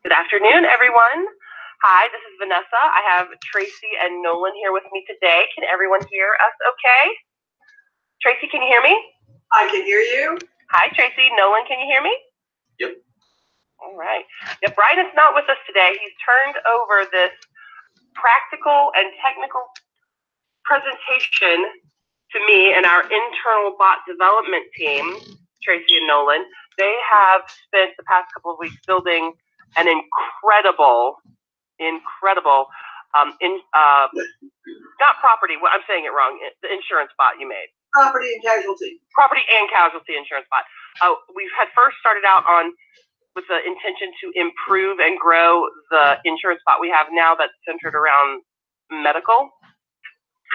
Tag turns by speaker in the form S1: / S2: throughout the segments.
S1: Good afternoon, everyone. Hi, this is Vanessa. I have Tracy and Nolan here with me today. Can everyone hear us okay? Tracy, can you hear me?
S2: I can hear you.
S1: Hi, Tracy. Nolan, can you hear me?
S3: Yep.
S1: All right. Yeah, Brian is not with us today. He's turned over this practical and technical presentation to me and our internal bot development team, Tracy and Nolan. They have spent the past couple of weeks building an incredible, not property, I'm saying it wrong, the insurance bot you made.
S2: Property and casualty.
S1: Property and casualty insurance bot. We've had first started out with the intention to improve and grow the insurance bot we have now that's centered around medical.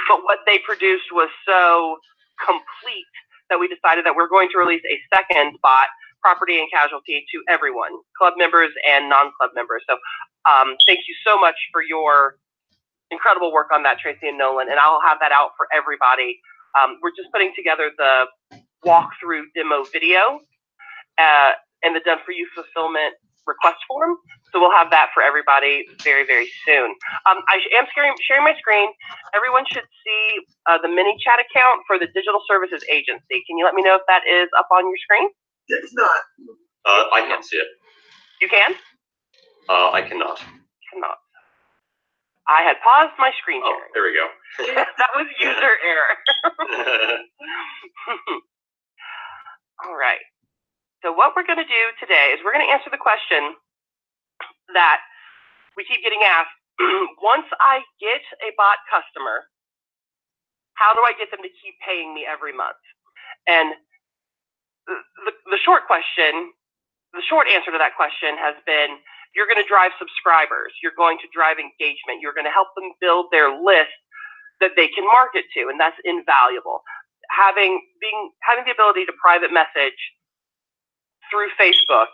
S1: But what they produced was so complete that we decided that we're going to release a second bot, property and casualty, to everyone, club members and non-club members. So thank you so much for your incredible work on that, Tracy and Nolan, and I'll have that out for everybody. We're just putting together the walkthrough demo video and the Done For You fulfillment request form. So we'll have that for everybody very, very soon. I am sharing my screen. Everyone should see the mini chat account for the Digital Services Agency. Can you let me know if that is up on your screen?
S2: It's not.
S3: I can't see it.
S1: You can?
S3: I cannot.
S1: Cannot. I had paused my screen sharing.
S3: Oh, there we go.
S1: That was user error. All right. So what we're going to do today is we're going to answer the question that we keep getting asked. Once I get a bot customer, how do I get them to keep paying me every month? And the short answer to that question has been, you're going to drive subscribers. You're going to drive engagement. You're going to help them build their list that they can market to, and that's invaluable. Having the ability to private message through Facebook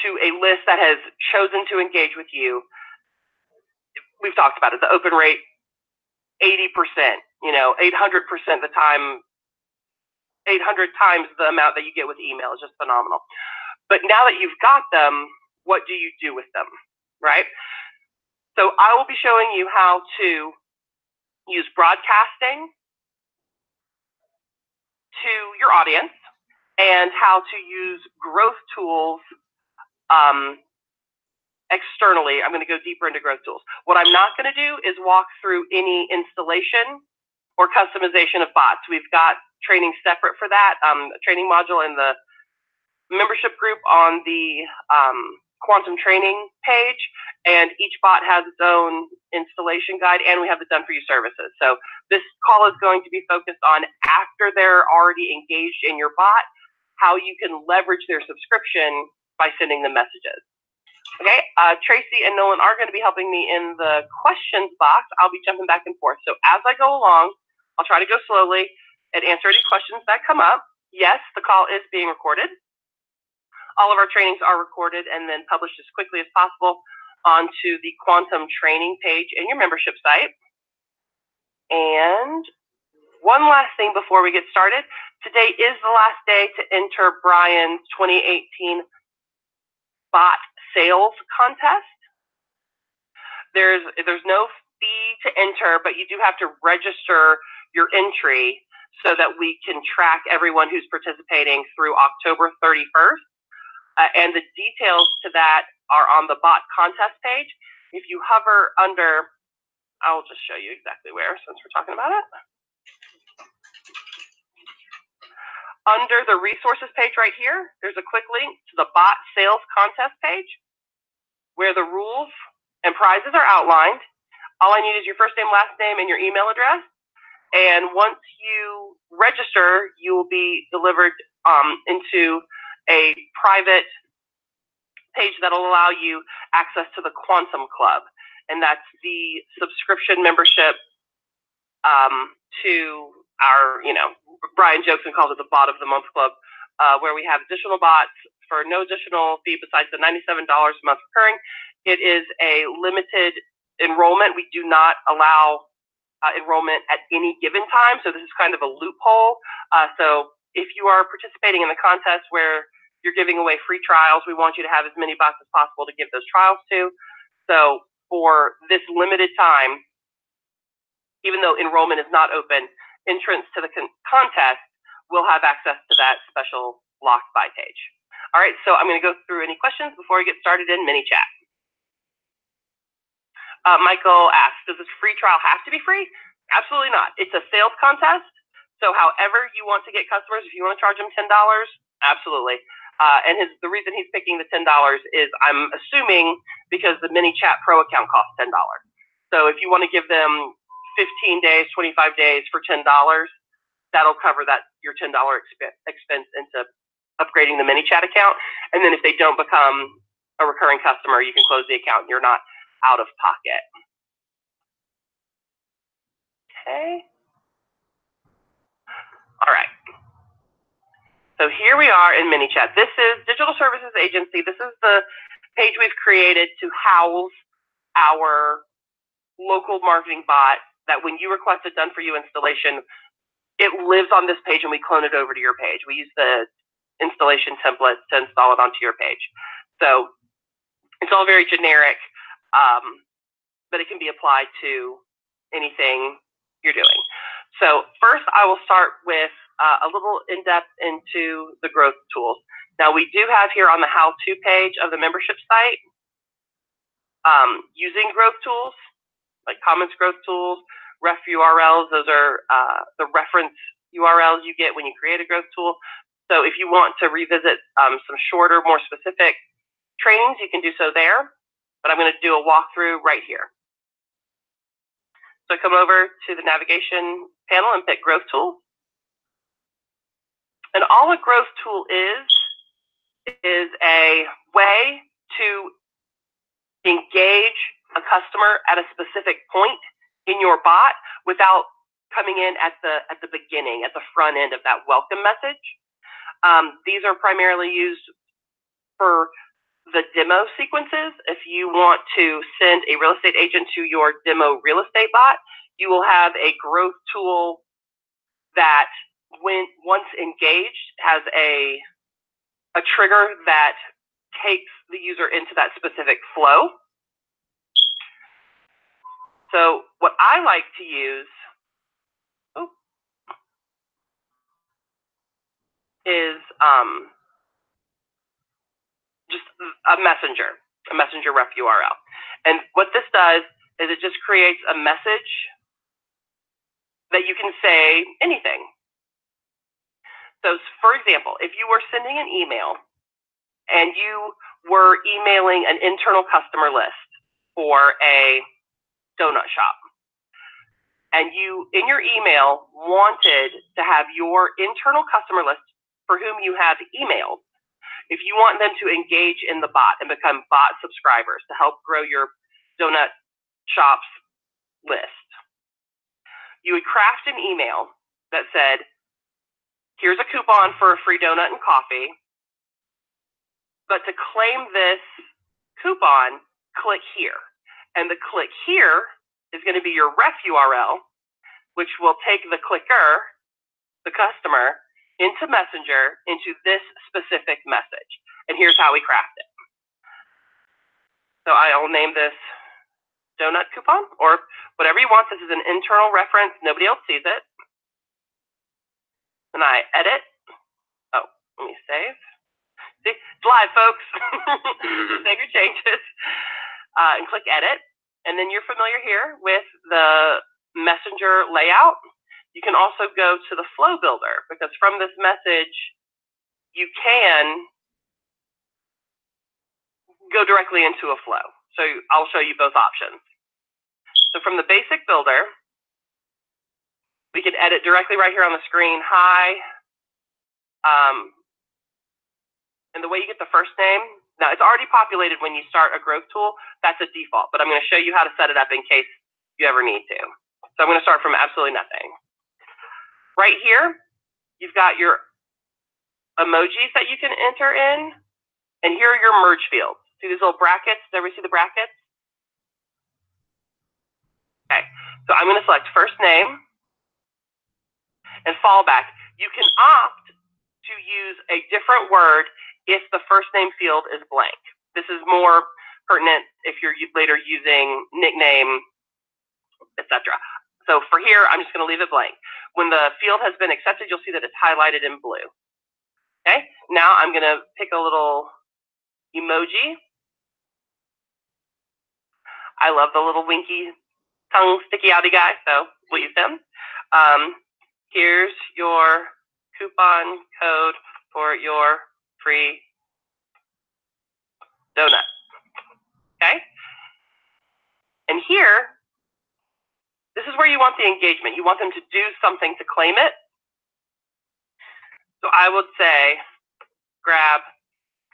S1: to a list that has chosen to engage with you, we've talked about it, the open rate, 80%, 800% the time, 800 times the amount that you get with email is just phenomenal. But now that you've got them, what do you do with them, right? So I will be showing you how to use broadcasting to your audience and how to use growth tools externally. I'm going to go deeper into growth tools. What I'm not going to do is walk through any installation or customization of bots. We've got training separate for that, a training module in the membership group on the Quantum training page, and each bot has its own installation guide, and we have the Done For You services. So this call is going to be focused on, after they're already engaged in your bot, how you can leverage their subscription by sending them messages. Okay, Tracy and Nolan are going to be helping me in the questions box. I'll be jumping back and forth. So as I go along, I'll try to go slowly and answer any questions that come up. Yes, the call is being recorded. All of our trainings are recorded and then published as quickly as possible onto the Quantum training page in your membership site. And one last thing before we get started. Today is the last day to enter Brian's 2018 bot sales contest. There's no fee to enter, but you do have to register your entry so that we can track everyone who's participating through October 31st. And the details to that are on the bot contest page. If you hover under, I'll just show you exactly where since we're talking about it. Under the resources page right here, there's a quick link to the bot sales contest page where the rules and prizes are outlined. All I need is your first name, last name, and your email address. And once you register, you will be delivered into a private page that'll allow you access to the Quantum Club, and that's the subscription membership to our, Brian jokes and calls it the Bot of the Month Club, where we have additional bots for no additional fee besides the $97 a month recurring. It is a limited enrollment. We do not allow enrollment at any given time, so this is kind of a loophole. So if you are participating in the contest where you're giving away free trials. We want you to have as many bots as possible to give those trials to. So for this limited time, even though enrollment is not open, entrance to the contest will have access to that special locked by page. All right, so I'm going to go through any questions before we get started in ManyChat. Michael asks, does this free trial have to be free? Absolutely not. It's a sales contest. So however you want to get customers, if you want to charge them $10, absolutely. And the reason he's picking the $10 is, I'm assuming, because the ManyChat Pro account costs $10. So if you want to give them 15 days, 25 days for $10, that'll cover your $10 expense into upgrading the ManyChat account. And then if they don't become a recurring customer, you can close the account and you're not out of pocket. Okay. All right. So here we are in ManyChat. This is Digital Services Agency. This is the page we've created to house our local marketing bot that when you request a done for you installation, it lives on this page and we clone it over to your page. We use the installation template to install it onto your page. So it's all very generic, but it can be applied to anything you're doing. So first I will start with a little in-depth into the growth tools. Now we do have here on the how-to page of the membership site, using growth tools, like comments growth tools, ref URLs, those are the reference URLs you get when you create a growth tool. So if you want to revisit some shorter, more specific trainings, you can do so there, but I'm going to do a walkthrough right here. So come over to the navigation panel and pick growth tool. And all a growth tool is a way to engage a customer at a specific point in your bot without coming in at the beginning, at the front end of that welcome message. These are primarily used for the demo sequences. If you want to send a real estate agent to your demo real estate bot, you will have a growth tool that, once engaged, has a trigger that takes the user into that specific flow. So what I like to use is just a messenger ref URL. And what this does is it just creates a message that you can say anything. So for example, if you were sending an email and you were emailing an internal customer list for a donut shop, and you, in your email, wanted to have your internal customer list for whom you have emailed, if you want them to engage in the bot and become bot subscribers to help grow your donut shop's list, you would craft an email that said, here's a coupon for a free donut and coffee, but to claim this coupon, click here. And the click here is going to be your ref URL, which will take the clicker, the customer, into Messenger, into this specific message. And here's how we craft it. So I'll name this donut coupon, or whatever you want. This is an internal reference. Nobody else sees it. And I edit. Oh, let me save. See, it's live, folks. Save your changes. And click edit. And then you're familiar here with the Messenger layout. You can also go to the flow builder, because from this message, you can go directly into a flow. So I'll show you both options. So from the basic builder, we can edit directly right here on the screen. Hi. And the way you get the first name, now it's already populated when you start a growth tool. That's a default, but I'm going to show you how to set it up in case you ever need to. So I'm going to start from absolutely nothing. Right here, you've got your emojis that you can enter in, and here are your merge fields. See these little brackets? Does everybody see the brackets? Okay, so I'm going to select first name and fallback. You can opt to use a different word if the first name field is blank. This is more pertinent if you're later using nickname, etc. So for here, I'm just going to leave it blank. When the field has been accepted, you'll see that it's highlighted in blue. Okay, now I'm going to pick a little emoji. I love the little winky tongue sticky outy guy, so we'll use them. Here's your coupon code for your free donut. Okay? And here, this is where you want the engagement. You want them to do something to claim it. So I would say, grab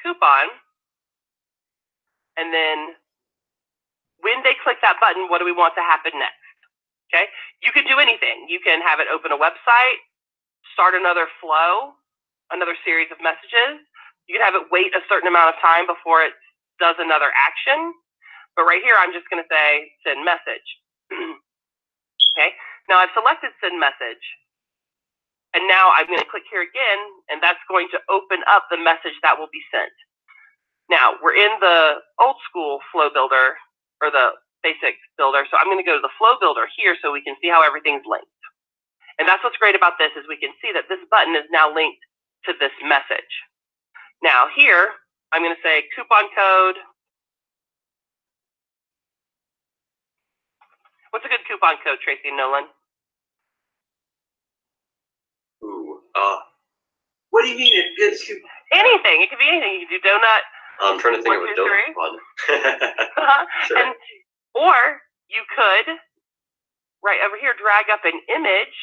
S1: coupon, and then when they click that button, what do we want to happen next? Okay? You can do anything. You can have it open a website, start another flow, another series of messages. You can have it wait a certain amount of time before it does another action. But right here, I'm just going to say send message. Okay? Now I've selected send message. And now I'm going to click here again, and that's going to open up the message that will be sent. Now, we're in the old school flow builder, or the basic builder, so I'm going to go to the flow builder here so we can see how everything's linked. And that's what's great about this, is we can see that this button is now linked to this message. Now here, I'm going to say coupon code. What's a good coupon code, Tracy and Nolan?
S3: Ooh.
S2: What do you mean a good coupon?
S1: Anything. It could be anything. You can do donut.
S3: I'm trying to think
S1: 1,
S3: of a
S1: 2, 3.
S3: donut one. Sure.
S1: And, or you could, right over here, drag up an image.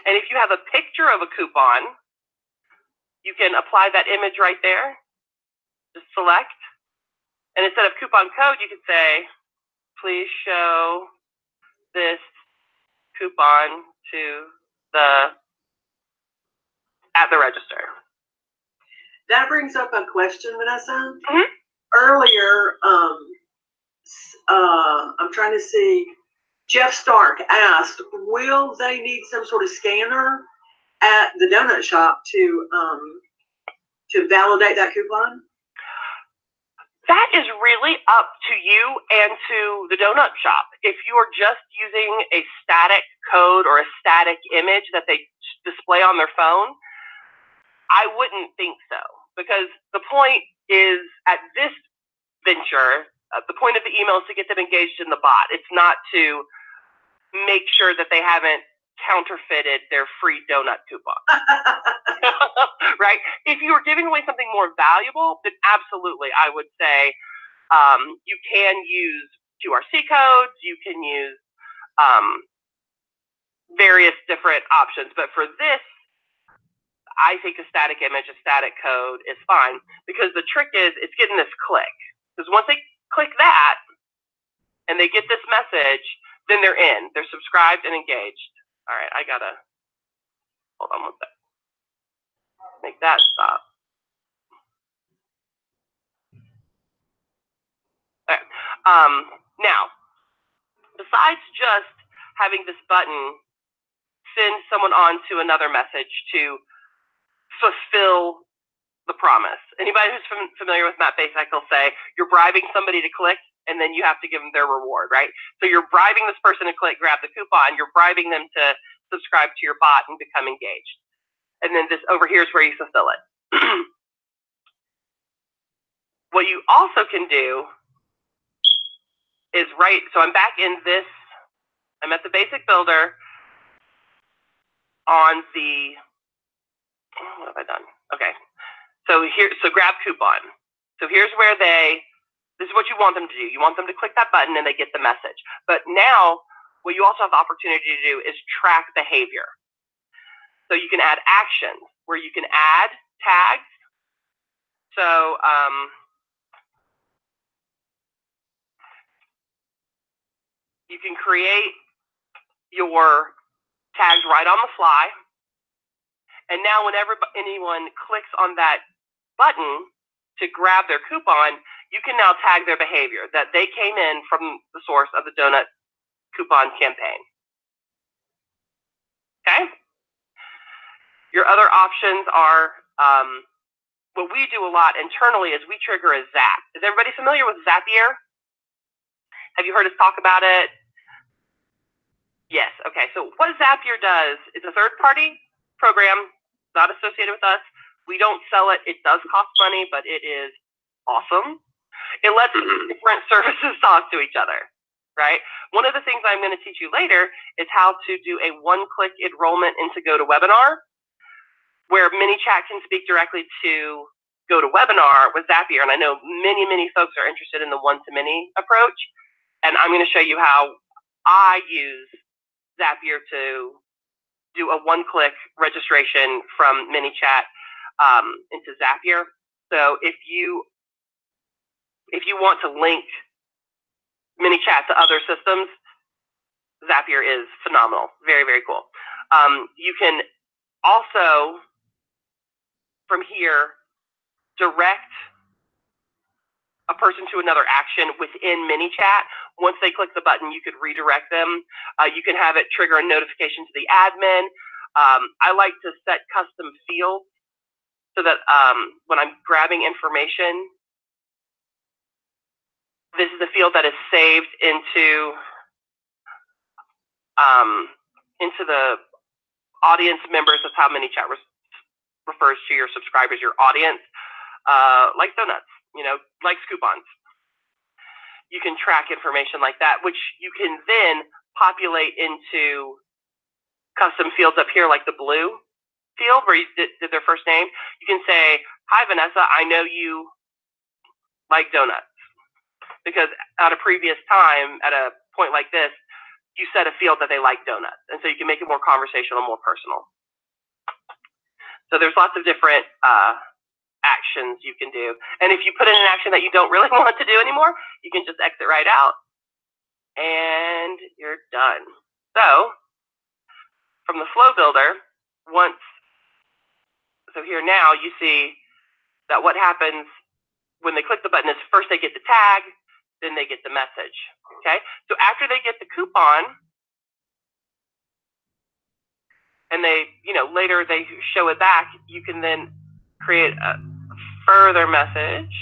S1: And if you have a picture of a coupon, you can apply that image right there. Just select. And instead of coupon code, you could say, please show this coupon to at the register.
S2: That brings up a question, Vanessa.
S1: Mhm.
S2: Earlier, I'm trying to see, Jeff Stark asked, will they need some sort of scanner at the donut shop to validate that coupon?
S1: That is really up to you and to the donut shop. If you are just using a static code or a static image that they display on their phone, I wouldn't think so. Because the point is, at this venture, the point of the email is to get them engaged in the bot. It's not to make sure that they haven't counterfeited their free donut coupon. Right? If you were giving away something more valuable, then absolutely, I would say you can use QRC codes, you can use various different options. But for this, I think a static image, a static code is fine, because the trick is it's getting this click. Because once they click that and they get this message, then they're in. They're subscribed and engaged. All right, I gotta hold on one sec. Make that stop. All right. Now, besides just having this button send someone on to another message to fulfill the promise. Anybody who's familiar with Matt Basic will say you're bribing somebody to click, and then you have to give them their reward, right? So you're bribing this person to click, grab the coupon. You're bribing them to subscribe to your bot and become engaged. And then this over here is where you fulfill it. What you also can do is so I'm back in this, I'm at the basic builder on the, what have I done? Okay. So grab coupon. So here's where this is what you want them to do. You want them to click that button and they get the message. But now, what you also have the opportunity to do is track behavior. So you can add actions where you can add tags. So you can create your tags right on the fly. And now whenever anyone clicks on that button to grab their coupon, you can now tag their behavior, that they came in from the source of the donut coupon campaign. Okay? Your other options are what we do a lot internally is we trigger a Zap. Is everybody familiar with Zapier? Have you heard us talk about it? Yes. Okay. So what Zapier does is a third-party program, not associated with us. We don't sell it. It does cost money, but it is awesome. It lets different services talk to each other, right? One of the things I'm going to teach you later is how to do a one-click enrollment into GoToWebinar, where ManyChat can speak directly to GoToWebinar with Zapier. And I know many, many folks are interested in the one-to-many approach. And I'm going to show you how I use Zapier to do a one-click registration from ManyChat into Zapier. So if you want to link ManyChat to other systems, Zapier is phenomenal. Very, very cool. You can also, from here, direct a person to another action within ManyChat. Once they click the button, you could redirect them. You can have it trigger a notification to the admin. I like to set custom fields so that when I'm grabbing information, this is the field that is saved into the audience members. That's how ManyChat refers to your subscribers, your audience, like donuts, like coupons. You can track information like that, which you can then populate into custom fields up here, like the blue field where you did their first name. You can say, "Hi, Vanessa, I know you like donuts," because at a previous time, at a point like this, you set a field that they like donuts. And so you can make it more conversational, more personal. So there's lots of different actions you can do. And if you put in an action that you don't really want to do anymore, you can just exit right out and you're done. So from the flow builder, so here now you see that what happens when they click the button is first they get the tag, then they get the message. Okay, so after they get the coupon, and they, later they show it back, you can then create a further message.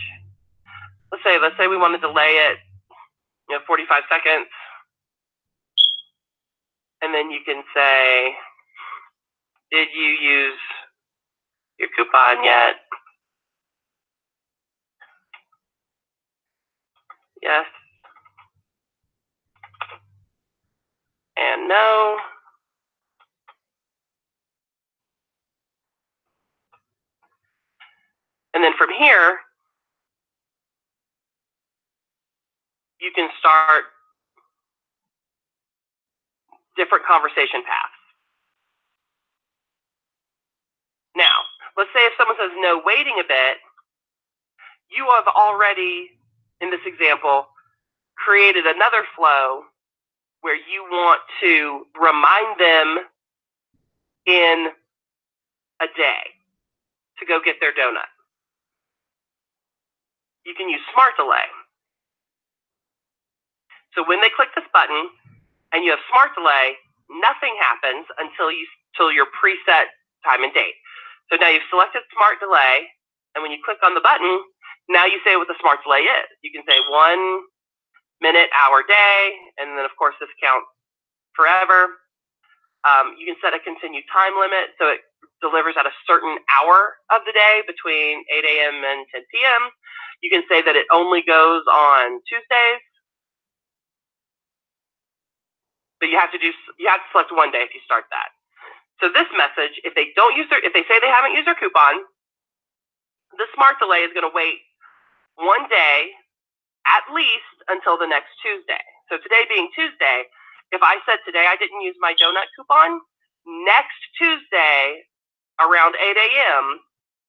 S1: Let's say we want to delay it, 45 seconds, and then you can say, "Did you use your coupon yet?" Yes. And no. And then from here, you can start different conversation paths. Now, let's say if someone says no, waiting a bit, you have already, in this example, created another flow where you want to remind them in a day to go get their donut. You can use Smart Delay. So when they click this button and you have Smart Delay, nothing happens until your preset time and date. So now you've selected Smart Delay, and when you click on the button, now you say what the Smart Delay is. You can say 1 minute, hour, day, and then of course this counts forever. You can set a continued time limit, so it delivers at a certain hour of the day between 8 a.m. and 10 p.m. You can say that it only goes on Tuesdays, but you have to select one day if you start that. So this message, if they say they haven't used their coupon, the Smart Delay is going to wait 1 day at least until the next Tuesday. So today being Tuesday, if I said today I didn't use my donut coupon, next Tuesday around 8 a.m.,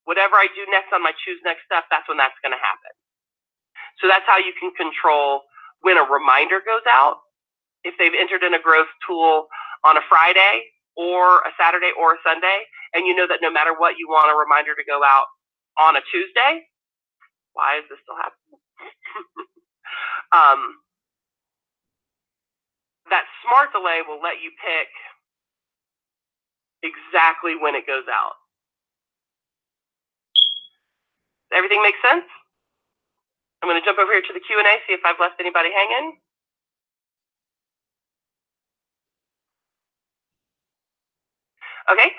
S1: whatever I do next on my choose next step, that's when that's going to happen. So that's how you can control when a reminder goes out. If they've entered in a growth tool on a Friday or a Saturday or a Sunday, and you know that no matter what, you want a reminder to go out on a Tuesday, why is this still happening? That Smart Delay will let you pick exactly when it goes out. Everything make sense? I'm going to jump over here to the Q&A, see if I've left anybody hanging. Okay.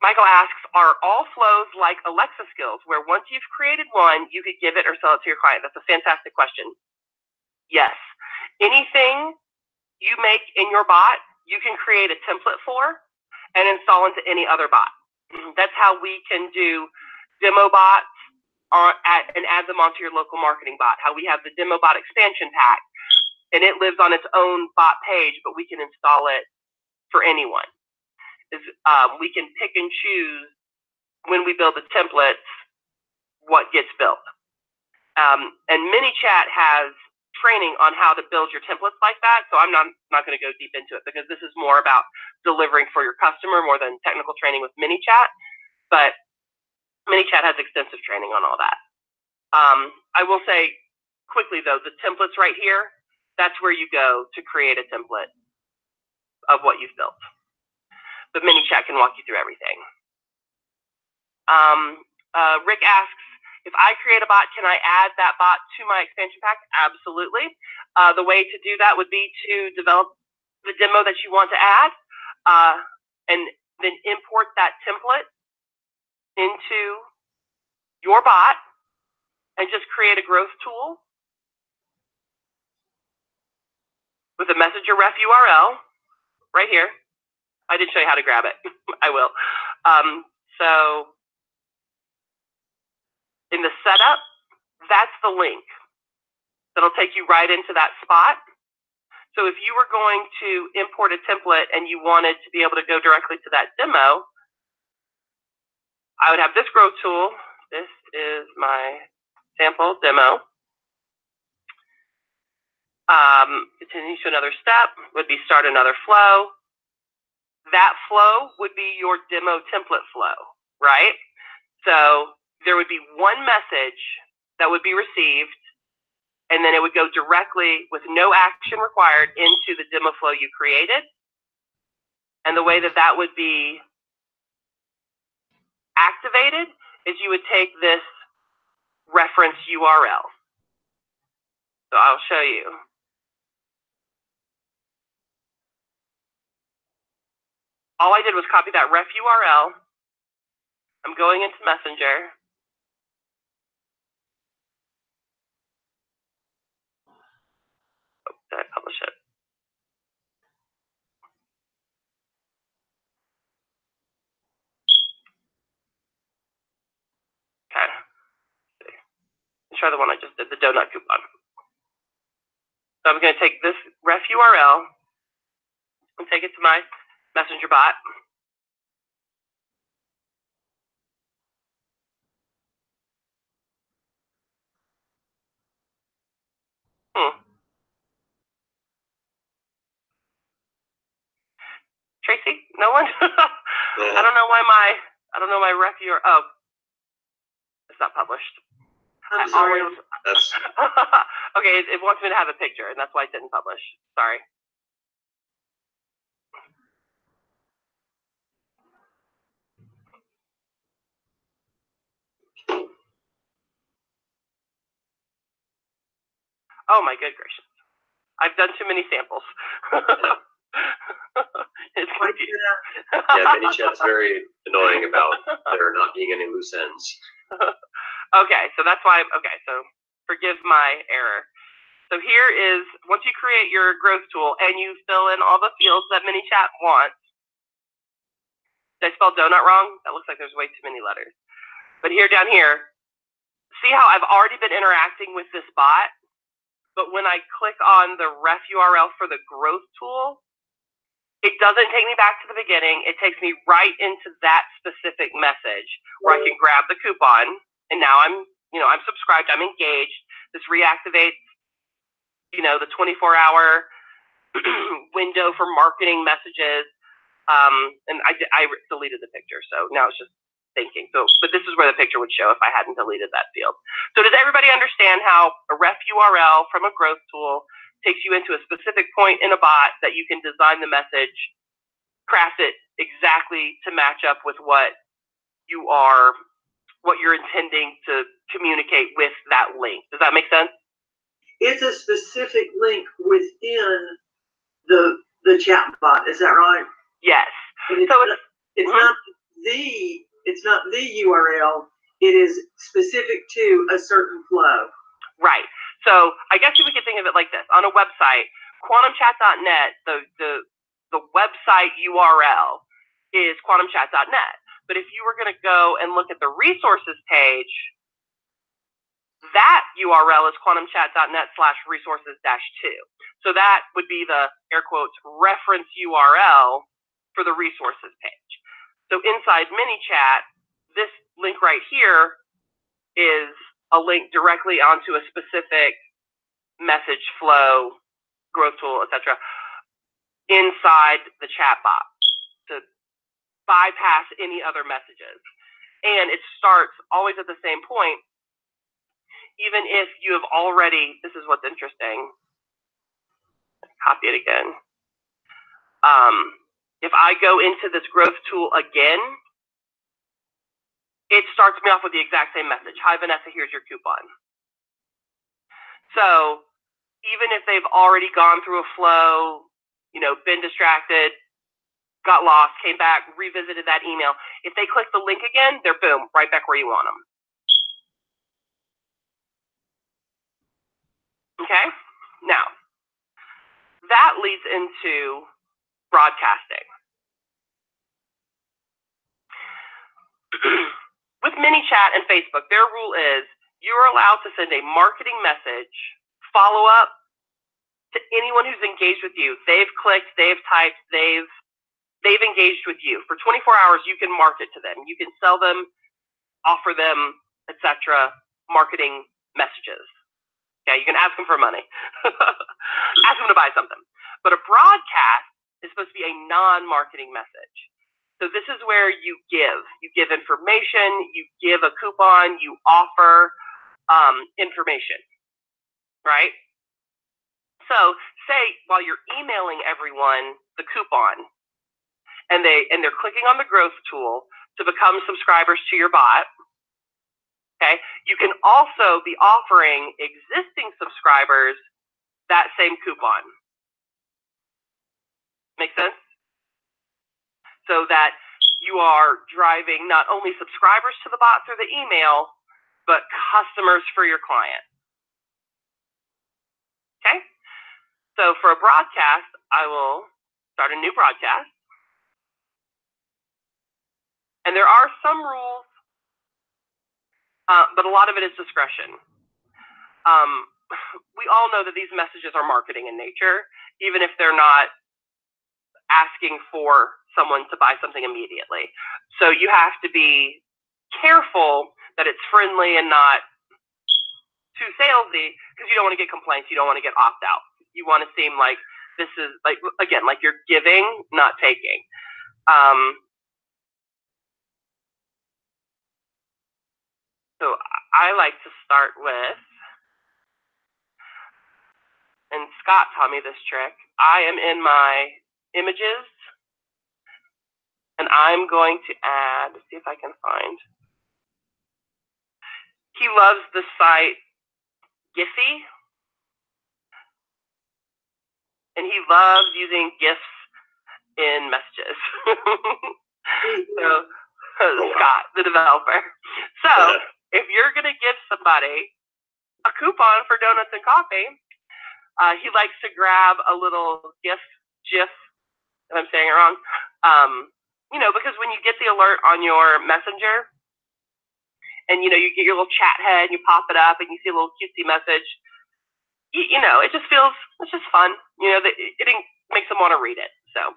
S1: Michael asks, are all flows like Alexa skills, where once you've created one, you could give it or sell it to your client? That's a fantastic question. Yes. Anything you make in your bot, you can create a template for and install into any other bot. That's how we can do demo bots and add them onto your local marketing bot. How we have the demo bot expansion pack, and it lives on its own bot page, but we can install it for anyone. We can pick and choose when we build the templates what gets built. And ManyChat has training on how to build your templates like that, so I'm not going to go deep into it because this is more about delivering for your customer more than technical training with ManyChat. But ManyChat has extensive training on all that. I will say quickly though, the templates right here, that's where you go to create a template of what you've built. But ManyChat can walk you through everything. Rick asks, if I create a bot, can I add that bot to my expansion pack? Absolutely. The way to do that would be to develop the demo that you want to add, and then import that template into your bot and just create a growth tool with a messenger ref URL right here. I didn't show you how to grab it. I will. So in the setup, that's the link that'll take you right into that spot. So if you were going to import a template and you wanted to be able to go directly to that demo, I would have this growth tool. This is my sample demo. Continue to another step would be start another flow. That flow would be your demo template flow, right? So there would be one message that would be received, and then it would go directly with no action required into the demo flow you created. And the way that that would be activated is you would take this reference URL. So I'll show you. All I did was copy that ref URL. I'm going into Messenger. Oh, did I publish it? Okay. Let's try the one I just did, the donut coupon. So I'm going to take this ref URL and take it to my Messenger bot. Tracy? No one? I don't know why my ref URL. Oh, it's not published.
S2: I'm sorry.
S1: Okay, it wants me to have a picture, and that's why it didn't publish. Sorry. Oh my good gracious. I've done too many samples. It's confusing.
S3: Yeah, ManyChat's very annoying about there not being any loose ends.
S1: Okay, so that's why, so forgive my error. So here is, once you create your growth tool and you fill in all the fields that ManyChat wants. Did I spell donut wrong? That looks like there's way too many letters. But here, down here, see how I've already been interacting with this bot? But when I click on the ref URL for the growth tool, it doesn't take me back to the beginning. It takes me right into that specific message where I can grab the coupon, and now I'm subscribed, I'm engaged. This reactivates, the 24-hour window for marketing messages. And I deleted the picture, so now it's just thinking. But this is where the picture would show if I hadn't deleted that field. So does everybody understand how a ref URL from a growth tool takes you into a specific point in a bot that you can design the message, craft it exactly to match up with what you are what you're intending to communicate with that link. Does that make sense?
S2: It's a specific link within the chat bot. Is that right?
S1: Yes.
S2: And it's not the URL. It is specific to a certain flow.
S1: Right. So I guess we could think of it like this. On a website, quantumchat.net, the website URL is quantumchat.net. But if you were going to go and look at the resources page, that URL is quantumchat.net/resources-2. So that would be the, air quotes, reference URL for the resources page. So inside ManyChat, this link right here is a link directly onto a specific message flow, growth tool, etc., inside the chat box to bypass any other messages. And it starts always at the same point, even if you have already, this is what's interesting, copy it again. If I go into this growth tool again, it starts me off with the exact same message. Hi, Vanessa, here's your coupon. So even if they've already gone through a flow, been distracted, got lost, came back, revisited that email, if they click the link again, they're boom, right back where you want them. Okay? Now, that leads into broadcasting. With ManyChat and Facebook, their rule is you're allowed to send a marketing message, follow up to anyone who's engaged with you. They've clicked, they've typed, they've engaged with you. For 24 hours, you can market to them. You can sell them, offer them, etc., marketing messages. Okay, you can ask them for money. Ask them to buy something. But a broadcast is supposed to be a non-marketing message. So this is where you give. You give information, you give a coupon, you offer information, right? So say while you're emailing everyone the coupon and they're clicking on the growth tool to become subscribers to your bot, okay, you can also be offering existing subscribers that same coupon. Make sense? So that you are driving not only subscribers to the bot through the email, but customers for your client. Okay? So for a broadcast, I will start a new broadcast. And there are some rules, but a lot of it is discretion. We all know that these messages are marketing in nature, even if they're not asking for someone to buy something immediately. So you have to be careful that it's friendly and not too salesy, because you don't want to get complaints, you don't want to get opt-out. You want to seem like this is, like, again, like you're giving, not taking. So I like to start with, and Scott taught me this trick, I am in my images, and I'm going to add, let's see if I can find. He loves the site Giphy, and he loves using GIFs in messages. So, Scott, the developer. So, if you're going to give somebody a coupon for donuts and coffee, he likes to grab a little GIF, if I'm saying it wrong, because when you get the alert on your messenger, and you get your little chat head, and you pop it up, and you see a little cutesy message, it just feels, it's just fun. It makes them want to read it. So,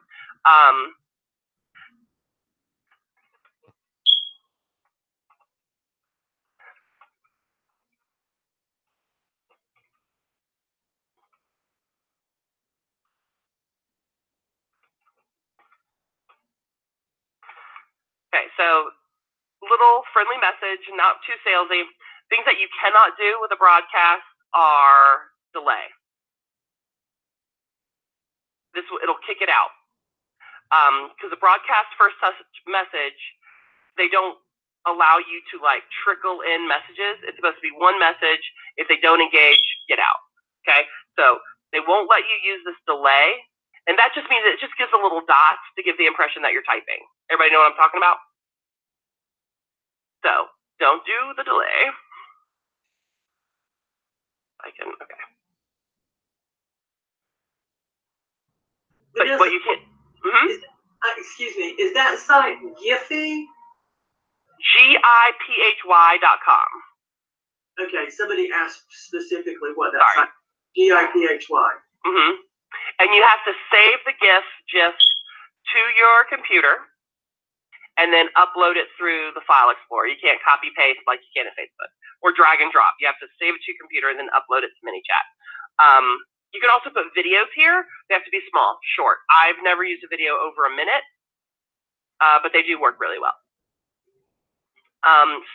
S1: okay, so little friendly message, not too salesy. Things that you cannot do with a broadcast are delay. It'll kick it out. Because a broadcast first message, they don't allow you to like trickle in messages. It's supposed to be one message. If they don't engage, get out. Okay, so they won't let you use this delay, and that just means it just gives a little dots to give the impression that you're typing. Everybody know what I'm talking about? So don't do the delay. Okay. But you can.
S2: Excuse me. Is that site Giphy?
S1: GIPHY.com.
S2: Okay, somebody asked specifically what that site. GIPHY.
S1: And you have to save the GIF just to your computer, and then upload it through the File Explorer. You can't copy paste like you can in Facebook, or drag and drop. You have to save it to your computer and then upload it to ManyChat. You can also put videos here. They have to be small, short. I've never used a video over a minute, but they do work really well.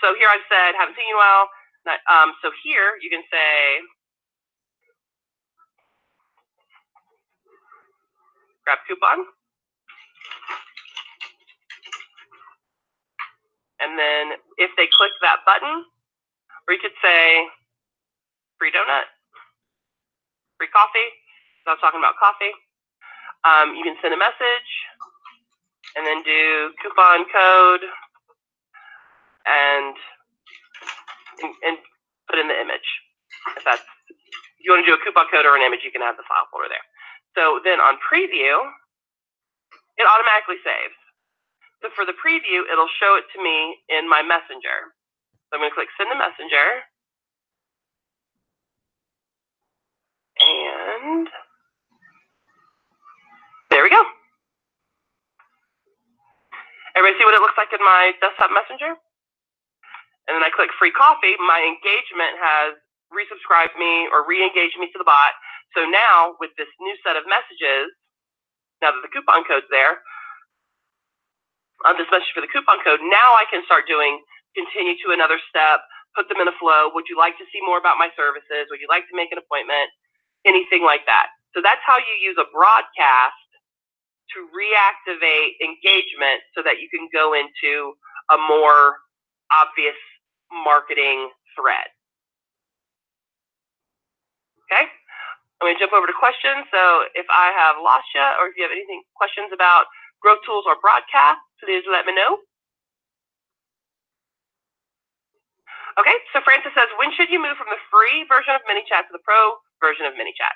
S1: So here I've said, haven't seen you in a while. So here you can say, grab coupon. And then if they click that button, or you could say free donut, free coffee. So I was talking about coffee. You can send a message and then do coupon code and put in the image. If you want to do a coupon code or an image, you can have the file folder there. So then on preview, it automatically saves. So for the preview, it'll show it to me in my messenger. So I'm going to click send to messenger. And there we go. Everybody see what it looks like in my desktop messenger? And then I click free coffee. My engagement has resubscribed me or re-engaged me to the bot. So now with this new set of messages, now that the coupon code's there, on this message for the coupon code, now I can start doing continue to another step, put them in a flow. Would you like to see more about my services? Would you like to make an appointment? Anything like that. So that's how you use a broadcast to reactivate engagement so that you can go into a more obvious marketing thread. Okay? I'm going to jump over to questions. So if I have lost you, or if you have anything questions about growth tools or broadcast, please let me know. Okay, so Francis says, when should you move from the free version of ManyChat to the pro version of ManyChat?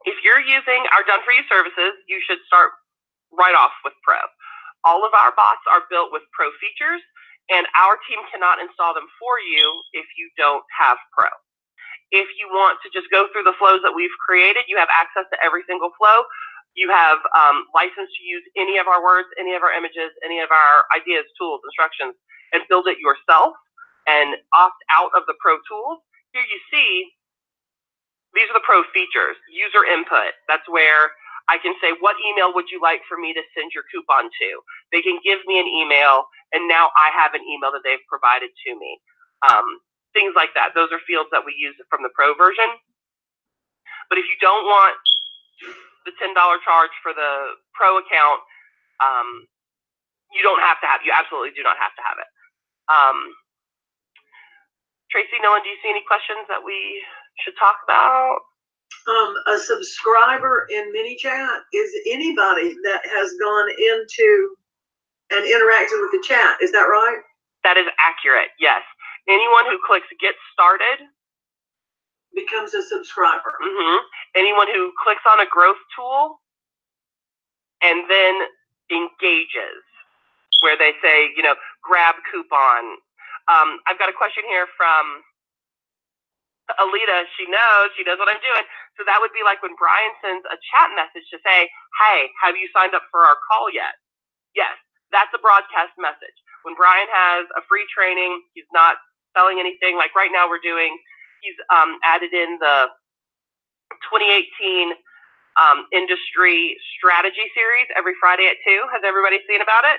S1: If you're using our done-for-you services, you should start right off with pro. All of our bots are built with pro features, and our team cannot install them for you if you don't have pro. If you want to just go through the flows that we've created, you have access to every single flow. You have license to use any of our words, any of our images, any of our ideas, tools, instructions, and build it yourself and opt out of the pro tools. Here you see, these are the pro features. User input, that's where I can say, what email would you like for me to send your coupon to? They can give me an email, and now I have an email that they've provided to me. Things like that. Those are fields that we use from the pro version. But if you don't want the $10 charge for the pro account, you don't have to have, you absolutely do not have to have it. Tracy, Nolan, do you see any questions that we should talk about?
S2: A subscriber in ManyChat is anybody that has gone into and interacted with the chat. Is that right?
S1: That is accurate, yes. Anyone who clicks get started
S2: becomes a subscriber.
S1: Anyone who clicks on a growth tool and then engages, where they say, you know, grab coupon. I've got a question here from Alita. She knows what I'm doing. So that would be like when Brian sends a chat message to say, hey, have you signed up for our call yet? Yes, that's a broadcast message. When Brian has a free training, he's not selling anything. Like right now he's added in the 2018 industry strategy series every Friday at 2. Has everybody seen about it?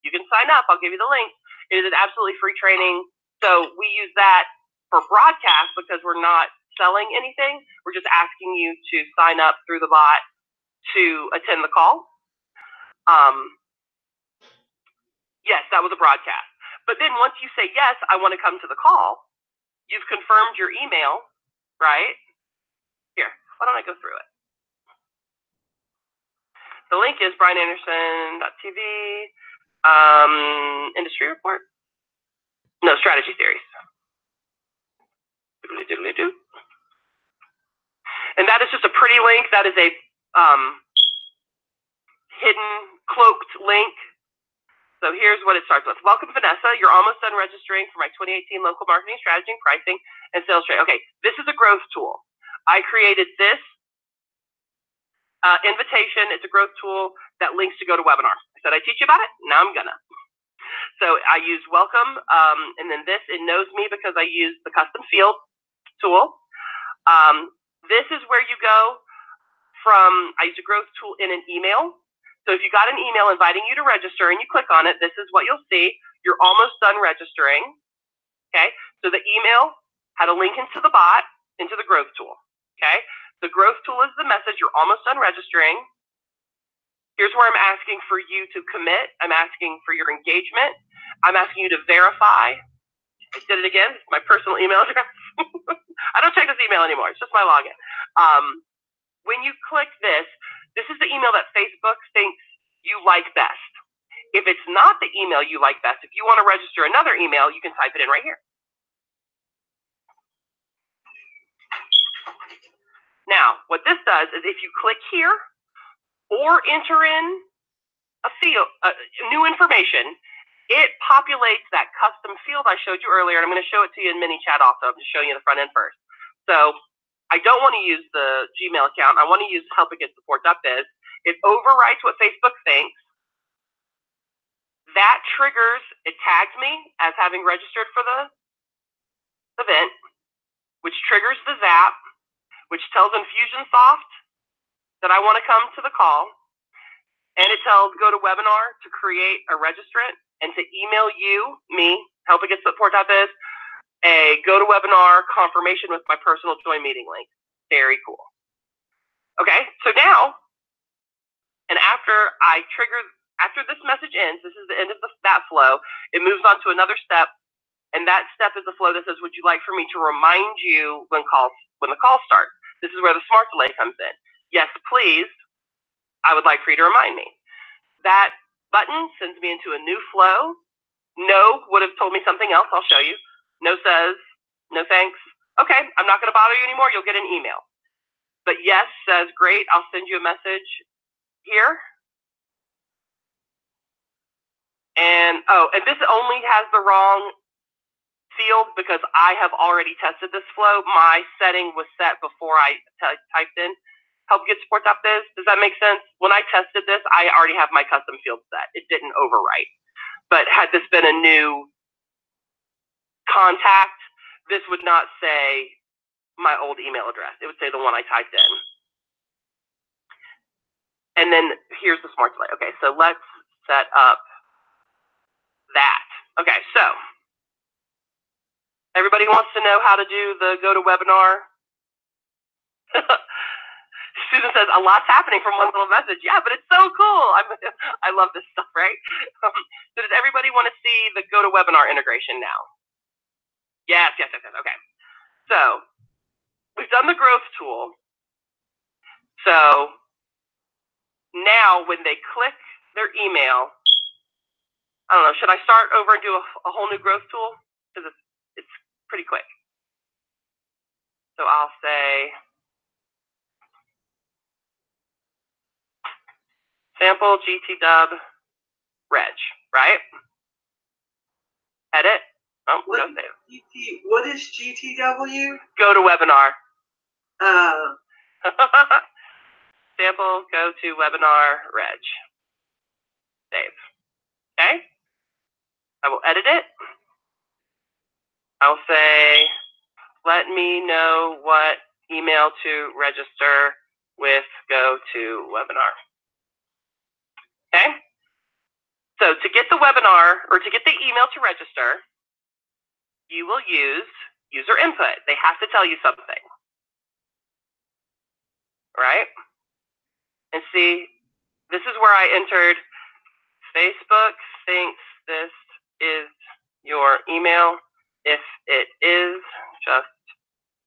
S1: You can sign up. I'll give you the link. It is an absolutely free training. So we use that for broadcast because we're not selling anything. We're just asking you to sign up through the bot to attend the call. Yes, that was a broadcast. But then once you say, yes, I want to come to the call, you've confirmed your email, right? Here, why don't I go through it? The link is briananderson.tv, industry report. No, strategy series. Doodly-doodly-doo. And that is just a pretty link. That is a hidden, cloaked link. So here's what it starts with. Welcome, Vanessa. You're almost done registering for my 2018 local marketing strategy, pricing, and sales training. Okay, this is a growth tool. I created this invitation. It's a growth tool that links to GoToWebinar. I said I'd teach you about it. Now I'm gonna. So I use welcome, and then this, it knows me because I use the custom field tool. This is where you go from, I use a growth tool in an email. So if you got an email inviting you to register and you click on it, this is what you'll see. You're almost done registering. Okay, so the email had a link into the bot, into the growth tool. Okay, the growth tool is the message. You're almost done registering. Here's where I'm asking for you to commit. I'm asking for your engagement. I'm asking you to verify. I did it again. It's my personal email address. I don't check this email anymore. It's just my login. When you click this, this is the email that Facebook thinks you like best. If it's not the email you like best, if you want to register another email, you can type it in right here. Now, what this does is if you click here or enter in a field, new information, it populates that custom field I showed you earlier. And I'm going to show it to you in ManyChat also. I'm just showing you the front end first. So I don't want to use the Gmail account. I want to use helpagainsupport.biz. It overwrites what Facebook thinks. That triggers, it tags me as having registered for the event, which triggers the Zap, which tells Infusionsoft that I want to come to the call. And it tells GoToWebinar to create a registrant and to email you, me, helpagainsupport.biz, a GoToWebinar confirmation with my personal join meeting link. Very cool. Okay, so now, and after this message ends, this is the end of that flow, it moves on to another step, and that step is the flow that says, would you like for me to remind you when the call starts? This is where the smart delay comes in. Yes, please. I would like for you to remind me. That button sends me into a new flow. No would have told me something else. I'll show you. No says, no thanks. Okay, I'm not going to bother you anymore. You'll get an email. But yes says, great, I'll send you a message here. And, and this only has the wrong field because I have already tested this flow. My setting was set before I typed in helpagainsupport.biz. Does that make sense? When I tested this, I already have my custom field set. It didn't overwrite. But had this been a new contact, this would not say my old email address. It would say the one I typed in. And then here's the smart delay. Okay, so let's set up that. Okay, so everybody wants to know how to do the GoToWebinar. Susan says, a lot's happening from one little message. Yeah, but it's so cool. I love this stuff, right? So does everybody want to see the GoToWebinar integration now? Yes. Okay. So we've done the growth tool. So now when they click their email, I don't know, should I start over and do a whole new growth tool? Because it's pretty quick. So I'll say sample GTW reg, right? Edit. Oh, no save.
S2: What is GTW?
S1: GoToWebinar. Sample GoToWebinar reg. Save. Okay. I will edit it. I'll say, let me know what email to register with GoToWebinar. Okay. So to get the webinar or to get the email to register, you will use user input. They have to tell you something. Right? And see, this is where I entered Facebook thinks this is your email. If it is, just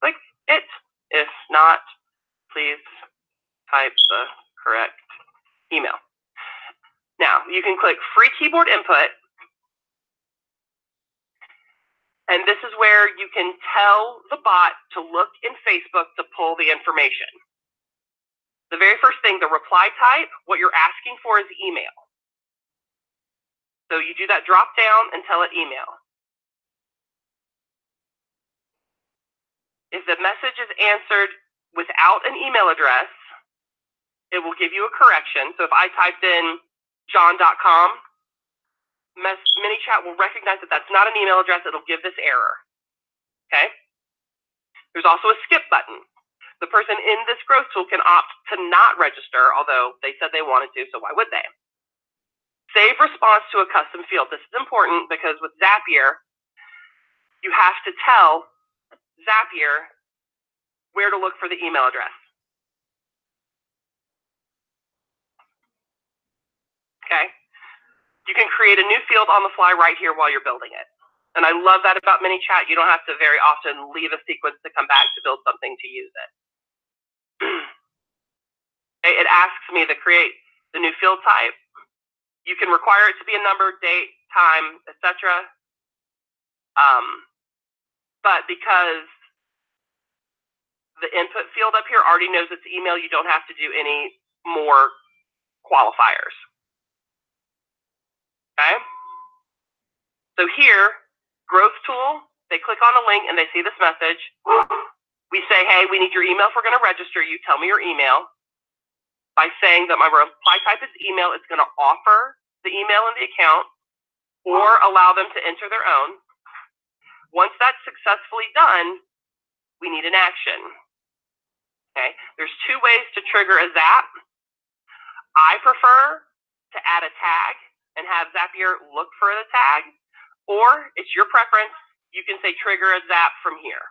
S1: click it. If not, please type the correct email. Now, you can click free keyboard input, and this is where you can tell the bot to look in Facebook to pull the information. The very first thing, the reply type, what you're asking for is email. So you do that drop down and tell it email. If the message is answered without an email address, it will give you a correction. So if I typed in john.com, ManyChat will recognize that that's not an email address. It'll give this error. Okay? There's also a skip button. The person in this growth tool can opt to not register, although they said they wanted to, so why would they? Save response to a custom field. This is important because with Zapier, you have to tell Zapier where to look for the email address. Okay? You can create a new field on the fly right here while you're building it. And I love that about ManyChat. You don't have to very often leave a sequence to come back to build something to use it. It asks me to create the new field type. You can require it to be a number, date, time, etc. But because the input field up here already knows it's email, you don't have to do any more qualifiers. Okay? So here, growth tool, they click on a link and they see this message. We say, hey, we need your email if we're going to register you. Tell me your email. By saying that my reply type is email, it's going to offer the email in the account or allow them to enter their own. Once that's successfully done, we need an action. Okay? There's two ways to trigger a Zap. I prefer to add a tag and have Zapier look for the tag, or it's your preference, you can say trigger a Zap from here.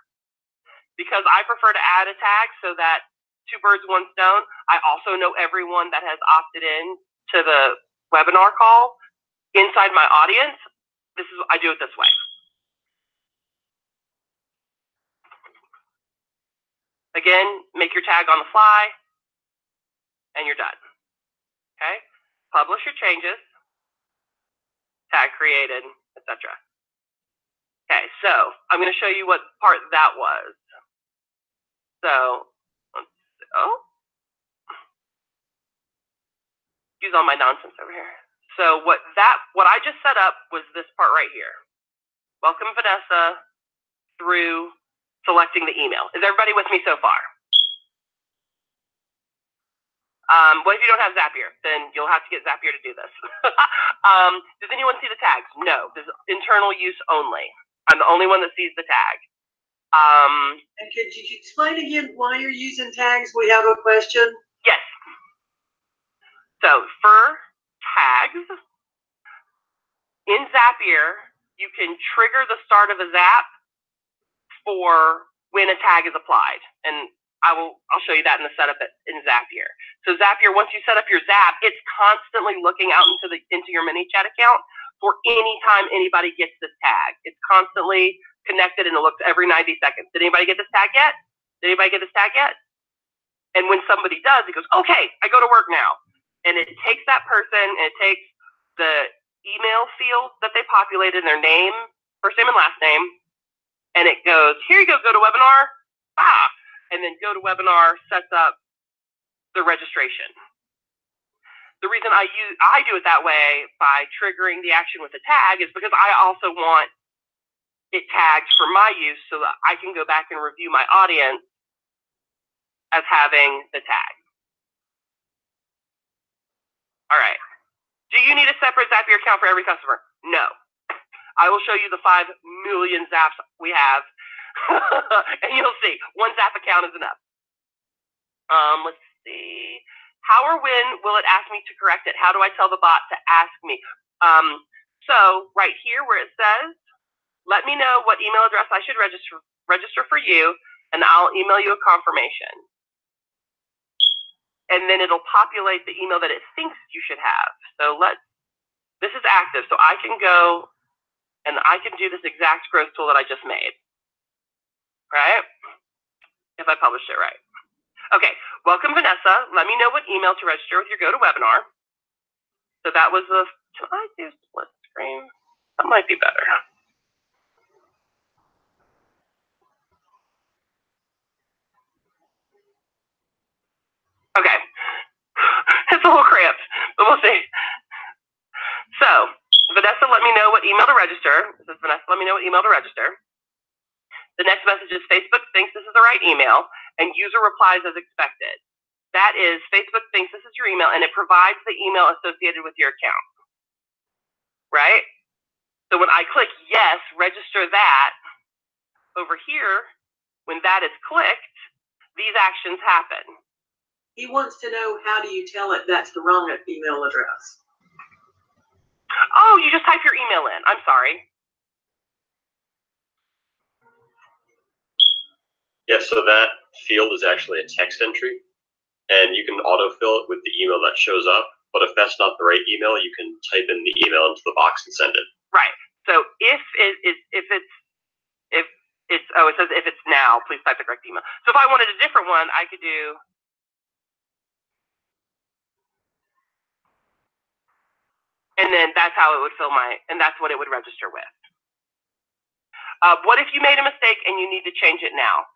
S1: Because I prefer to add a tag so that two birds, one stone, I also know everyone that has opted in to the webinar call inside my audience. I do it this way. Again, make your tag on the fly, and you're done. Okay? Publish your changes, tag created, etc. Okay, so I'm going to show you what part that was. So, excuse all my nonsense over here. So what I just set up was this part right here. Welcome Vanessa through selecting the email. Is everybody with me so far? What if you don't have Zapier? Then you'll have to get Zapier to do this. Does anyone see the tags? No. This is internal use only. I'm the only one that sees the tag.
S2: And could you explain again why you're using tags? We have a question.
S1: Yes. So for tags, in Zapier, you can trigger the start of a Zap for when a tag is applied. And I'll show you that in the setup in Zapier. So Zapier, once you set up your Zap, it's constantly looking out into your ManyChat account for any time anybody gets this tag. It's constantly connected and it looks every 90 seconds. Did anybody get this tag yet? Did anybody get this tag yet? And when somebody does, it goes, okay, I go to work now. And it takes that person and it takes the email field that they populated, their name, first name and last name, and it goes, here you go to webinar, and then go to webinar sets up the registration. The reason I do it that way by triggering the action with a tag is because I also want it tagged for my use so that I can go back and review my audience as having the tag. All right. Do you need a separate Zapier account for every customer? No. I will show you the 5 million Zaps we have, and you'll see. One Zap account is enough. Let's see. How or when will it ask me to correct it? How do I tell the bot to ask me? So right here where it says, let me know what email address I should register for you, and I'll email you a confirmation. And then it'll populate the email that it thinks you should have. So this is active, so I can go and I can do this exact growth tool that I just made, right? If I published it right. Okay, welcome Vanessa. Let me know what email to register with your GoToWebinar. So that was the, can I do split screen? That might be better. Okay, it's a little cramped, but we'll see. So, Vanessa, let me know what email to register. This is Vanessa, let me know what email to register. The next message is Facebook thinks this is the right email, and user replies as expected. That is, Facebook thinks this is your email, and it provides the email associated with your account, right? So when I click yes, register that, over here, when that is clicked, these actions happen.
S2: He wants to know, how do you tell it that's the wrong email address?
S1: Oh, you just type your email in. I'm sorry.
S3: Yeah, so that field is actually a text entry, and you can autofill it with the email that shows up. But if that's not the right email, you can type in the email into the box and send it.
S1: Right. So it says if it's now, please type the correct email. So if I wanted a different one, I could do and then that's how it would fill and that's what it would register with. What if you made a mistake and you need to change it now?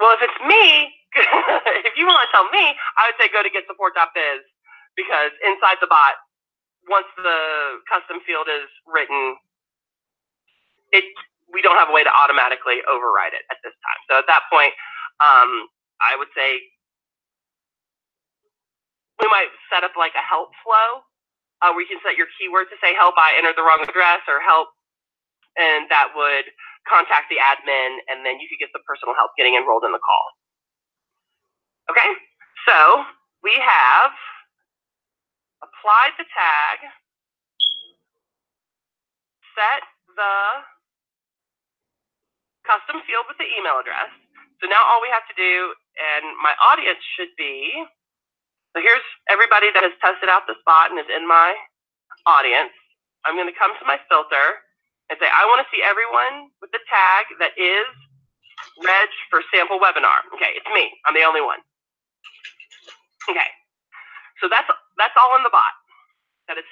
S1: Well, if it's me, if you want to tell me, I would say go to getsupport.biz, because inside the bot, once the custom field is written, we don't have a way to automatically override it at this time. So at that point, I would say we might set up like a help flow where you can set your keyword to say help, I entered the wrong address, or help, and that would contact the admin, and then you could get some personal help getting enrolled in the call. Okay, so we have applied the tag, set the custom field with the email address. So now all we have to do, and my audience should be, so here's everybody that has tested out this bot and is in my audience. I'm going to come to my filter and say, I want to see everyone with the tag that is reg for sample webinar. Okay, it's me. I'm the only one. Okay, so that's all in the bot. That is,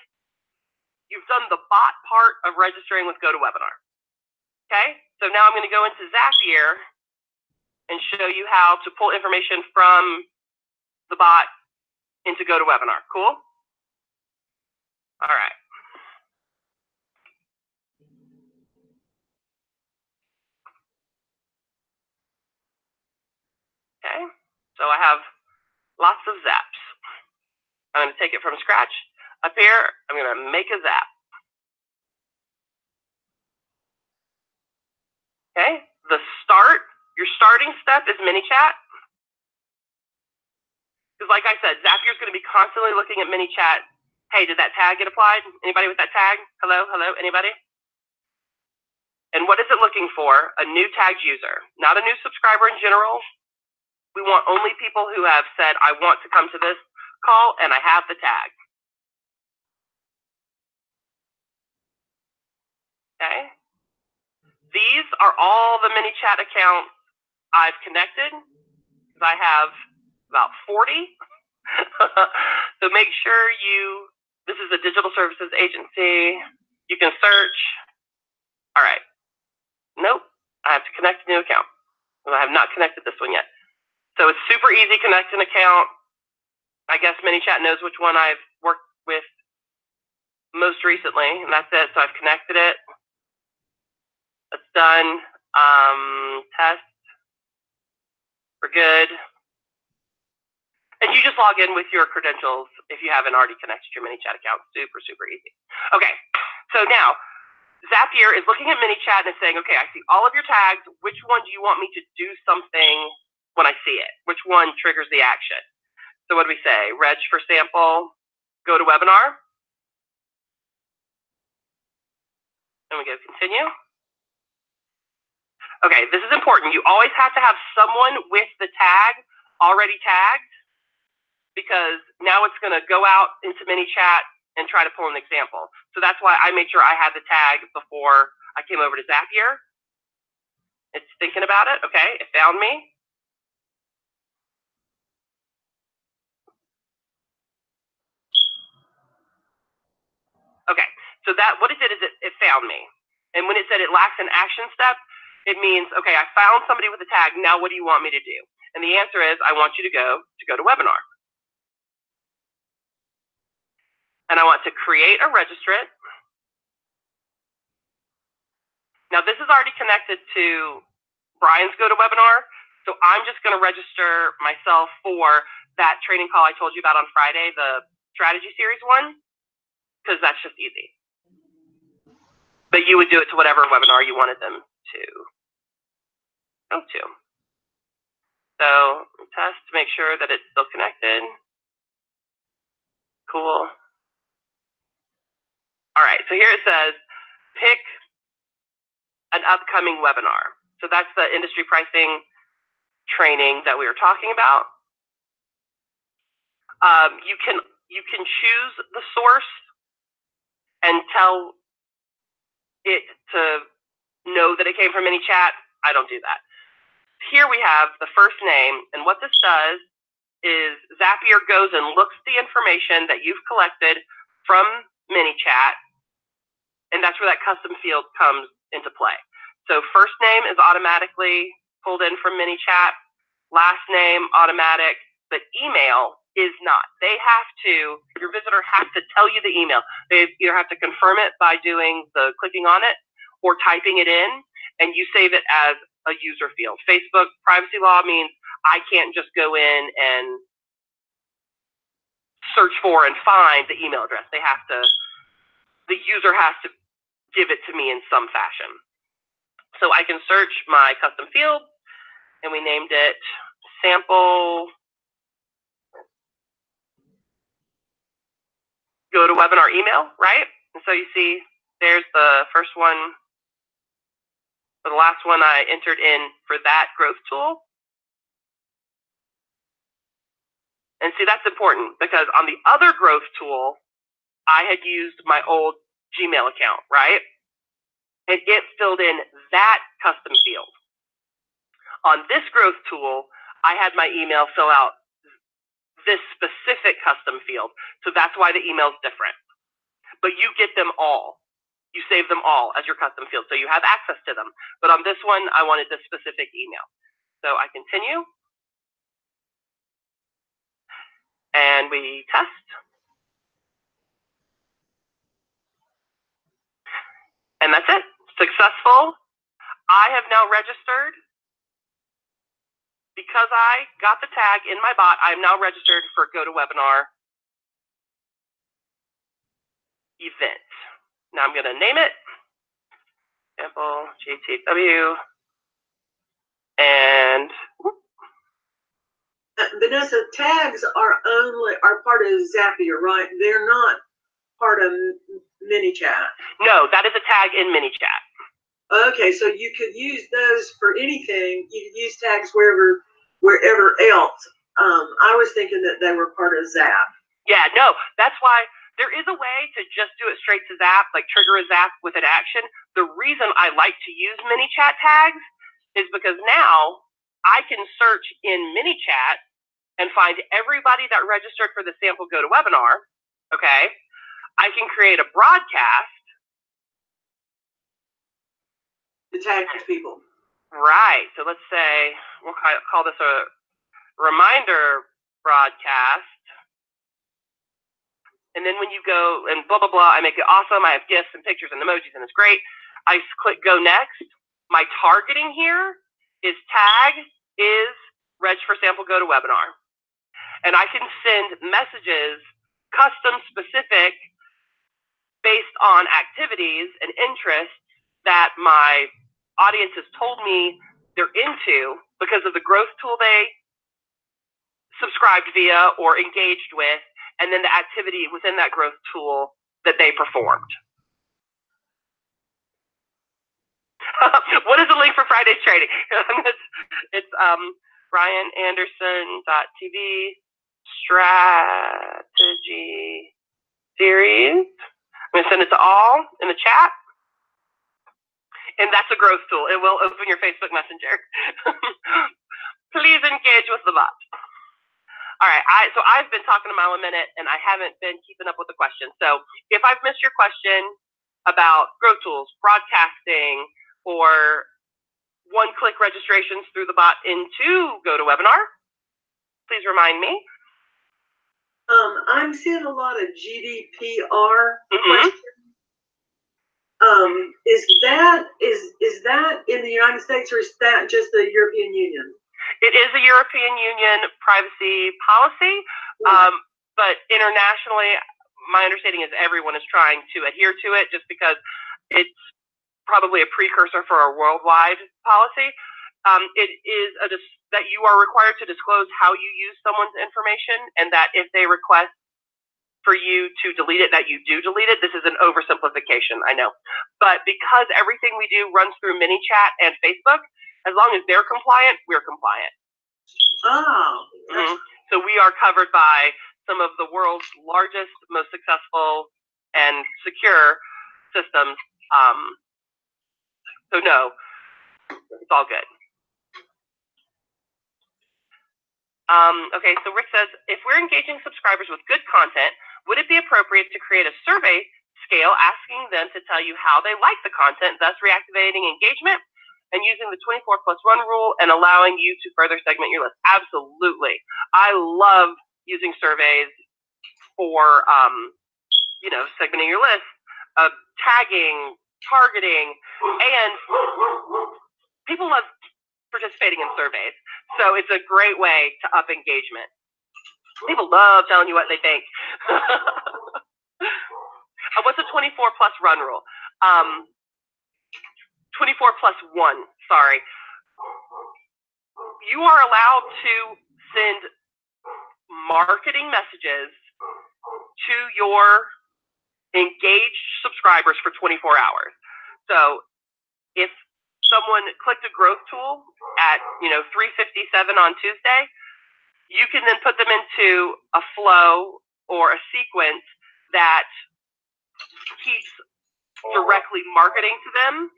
S1: you've done the bot part of registering with GoToWebinar. Okay, so now I'm going to go into Zapier and show you how to pull information from the bot into GoToWebinar. Cool? All right. Okay, so I have lots of zaps. I'm going to take it from scratch. Up here, I'm going to make a zap. Okay, your starting step is ManyChat. Because like I said, Zapier is going to be constantly looking at ManyChat. Hey, did that tag get applied? Anybody with that tag? Hello, anybody? And what is it looking for? A new tagged user, not a new subscriber in general. We want only people who have said, I want to come to this call and I have the tag. Okay. These are all the ManyChat accounts I've connected. I have about 40. So make sure this is a digital services agency. You can search. All right. Nope. I have to connect a new account. I have not connected this one yet. So it's super easy, connect an account. I guess ManyChat knows which one I've worked with most recently, and that's it. So I've connected it. That's done. Test. We're good. And you just log in with your credentials if you haven't already connected your ManyChat account. Super, super easy. Okay, so now Zapier is looking at ManyChat and is saying, okay, I see all of your tags. Which one do you want me to do something when I see it? Which one triggers the action? So what do we say? Reg for sample, GoToWebinar. And we go continue. Okay, this is important. You always have to have someone with the tag already tagged, because now it's going to go out into ManyChat and try to pull an example. So that's why I made sure I had the tag before I came over to Zapier. It's thinking about it. Okay, it found me. Okay, so that what it did is it found me. And when it said it lacks an action step, it means, okay, I found somebody with a tag. Now what do you want me to do? And the answer is, I want you to go to webinar. And I want to create a registrant. Now this is already connected to Brian's GoToWebinar. So I'm just going to register myself for that training call I told you about on Friday, the strategy series one, because that's just easy. But you would do it to whatever webinar you wanted them to go to. So test to make sure that it's still connected. Cool. All right, so here it says, pick an upcoming webinar. So that's the industry pricing training that we were talking about. You can choose the source and tell it to know that it came from ManyChat. I don't do that. Here we have the first name, and what this does is Zapier goes and looks at the information that you've collected from ManyChat, and that's where that custom field comes into play. So first name is automatically pulled in from ManyChat, last name automatic, but email is not. They have to, your visitor has to tell you the email. They either have to confirm it by doing the clicking on it or typing it in, and you save it as a user field. Facebook privacy law means I can't just go in and search for and find the email address. They have to, the user has to give it to me in some fashion. So I can search my custom field, and we named it sample GoToWebinar email, right? And so you see there's the first one, or the last one I entered in for that growth tool. And see, that's important because on the other growth tool, I had used my old Gmail account, right? And it filled in that custom field. On this growth tool, I had my email fill out this specific custom field. So that's why the email is different. But you get them all. You save them all as your custom field. So you have access to them. But on this one, I wanted this specific email. So I continue. And we test. And that's it. Successful. I have now registered. Because I got the tag in my bot, I'm now registered for GoToWebinar event. Now I'm going to name it, sample GTW, and
S2: Vanessa, tags are part of Zapier, right? They're not part of ManyChat.
S1: No, that is a tag in ManyChat.
S2: Okay, so you could use those for anything. You could use tags wherever else. I was thinking that they were part of Zap.
S1: Yeah, no, that's why there is a way to just do it straight to Zap, like trigger a Zap with an action. The reason I like to use ManyChat tags is because now I can search in ManyChat and find everybody that registered for the sample GoToWebinar, okay? I can create a broadcast.
S2: To tag people.
S1: Right. So let's say we'll call this a reminder broadcast. And then when you go and blah, blah, blah, I make it awesome. I have GIFs and pictures and emojis, and it's great. I click go next. My targeting here is tag is reg for sample GoToWebinar. And I can send messages custom specific based on activities and interests that my audience has told me they're into because of the growth tool they subscribed via or engaged with, and then the activity within that growth tool that they performed. What is the link for Friday's training? It's briananderson.tv strategy series. I'm going to send it to all in the chat. And that's a growth tool. It will open your Facebook Messenger. Please engage with the bot. All right, so I've been talking a mile a minute, and I haven't been keeping up with the questions. So if I've missed your question about growth tools, broadcasting, or one-click registrations through the bot into GoToWebinar, please remind me.
S2: I'm seeing a lot of GDPR questions. Is that in the United States, or is that just the European Union?
S1: It is a European Union privacy policy, but internationally, my understanding is everyone is trying to adhere to it, just because it's probably a precursor for a worldwide policy. It is that you are required to disclose how you use someone's information, and that if they request for you to delete it, that you do delete it. This is an oversimplification, I know. But because everything we do runs through ManyChat and Facebook, as long as they're compliant, we're compliant.
S2: Oh.
S1: So we are covered by some of the world's largest, most successful, and secure systems. So no, it's all good. Okay, so Rick says, if we're engaging subscribers with good content, would it be appropriate to create a survey scale asking them to tell you how they like the content, thus reactivating engagement and using the 24+ run rule and allowing you to further segment your list? Absolutely. I love using surveys for, segmenting your list, tagging, targeting, and people love participating in surveys. So it's a great way to up engagement. People love telling you what they think. What's a 24+ run rule? 24+1, sorry. You are allowed to send marketing messages to your engaged subscribers for 24 hours. So if someone clicked a growth tool at 3:57 on Tuesday, you can then put them into a flow or a sequence that keeps directly marketing to them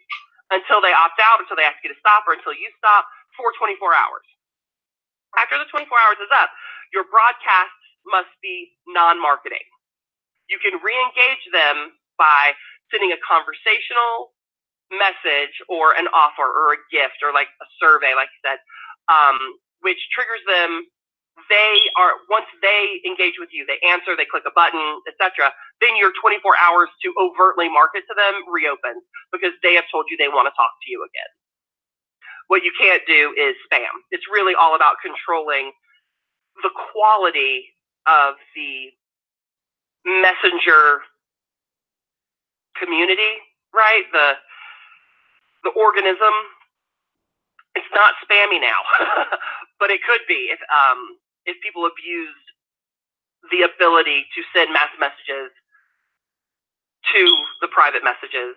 S1: until they opt out, until they ask you to stop, or until you stop for 24 hours. After the 24 hours is up, your broadcasts must be non-marketing. You can re-engage them by sending a conversational message or an offer or a gift or like a survey, like you said, which triggers them. Once they engage with you, they answer, they click a button, etc. Then your 24 hours to overtly market to them reopens because they have told you they want to talk to you again. What you can't do is spam. It's really all about controlling the quality of the messenger community, right? The organism. It's not spammy now, but it could be if people abused the ability to send mass messages to the private messages